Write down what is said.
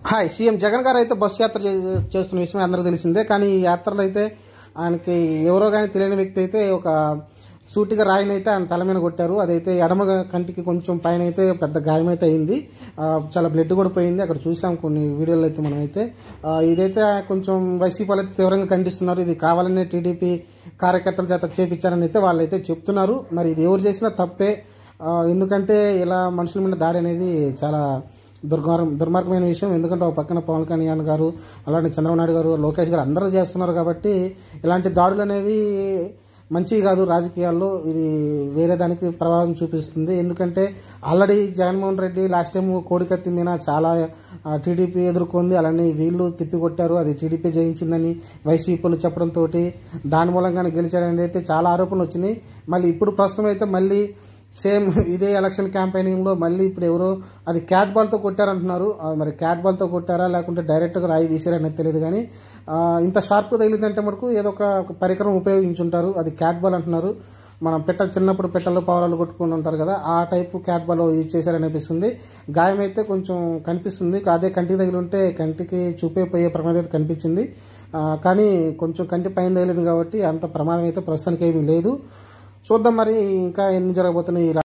Hi CM Jagan గారు అయితే bus యాత్ర చేస్తున్న విషయం అందరికీ తెలిసిందే. కానీ ఈ యాత్రలో అయితే ఆయనకి ఎవరో కానీ తెలియని వ్యక్తి అయితే ఒక సూటిగా రాయిని అయితే ఆయన తల మీద కొట్టారు. అదైతే ఎడమ కంటికి కొంచెం పైన అయితే పెద్ద గాయమైతే అయింది. చాలా బ్లడ్ కూడా పోయింది. అక్కడ చూసాం కొన్ని వీడియోలు అయితే మనమైతే. ఇదైతే కొంచెం వైసీపీ వాళ్ళు అయితే తీవ్రంగా ఖండిస్తున్నారు. ఇది కావాలనే టీడీపీ కార్యకర్తల చేత చేపించారని అయితే వాళ్ళు అయితే చెప్తున్నారు. మరి ఇది ఎవరు చేసినా తప్పే. ఎందుకంటే ఇలా మనుషుల మీద దాడి అనేది చాలా దుర్మార్గమైన విషయం. ఎందుకంటే ఒక పక్కన పవన్ కళ్యాణ్ గారు, అలాంటి చంద్రబాబు నాయుడు గారు, లోకేష్ గారు అందరూ చేస్తున్నారు. కాబట్టి ఇలాంటి దాడులు అనేవి మంచివి కాదు రాజకీయాల్లో. ఇది వేరే దానికి ప్రభావం చూపిస్తుంది. ఎందుకంటే already Jaganmohan Reddy last time కోడికత్తి మీద చాలా టీడీపీ ఎదుర్కొంది. అలానే వీళ్ళు తిప్పికొట్టారు. అది టీడీపీ జయించిందని వైసీపీలు చెప్పడంతో దాని మూలంగానే గెలిచారని అయితే చాలా ఆరోపణలు వచ్చినాయి. మళ్ళీ ఇప్పుడు ప్రస్తుతం అయితే మళ్ళీ సేమ్ ఇదే ఎలక్షన్ క్యాంపెయినింగ్లో మళ్ళీ ఇప్పుడు ఎవరో అది క్యాట్ బాల్తో కొట్టారంటున్నారు. మరి క్యాట్ బాల్తో కొట్టారా లేకుంటే డైరెక్ట్గా రాయి వీసారనేది తెలియదు. కానీ ఇంత షార్ప్గా తగిలిందంటే మనకు ఏదో ఒక పరికరం ఉపయోగించుంటారు. అది క్యాట్ బాల్ అంటున్నారు. మనం చిన్నప్పుడు పెట్టెల్లో పావురాలు కొట్టుకుని ఉంటారు కదా, ఆ టైపు క్యాట్ బాల్ యూజ్ చేశారనిపిస్తుంది. గాయం అయితే కొంచెం కనిపిస్తుంది. అదే కంటికి తగిలి ఉంటే కంటికి చూపే పోయే ప్రమాదం అయితే కనిపించింది. కానీ కొంచెం కంటి పైన తగిలింది కాబట్టి అంత ప్రమాదం అయితే ప్రస్తుతానికి ఏమీ లేదు. చూద్దాం మరి ఇంకా ఎన్ని జరగబోతున్నాయి.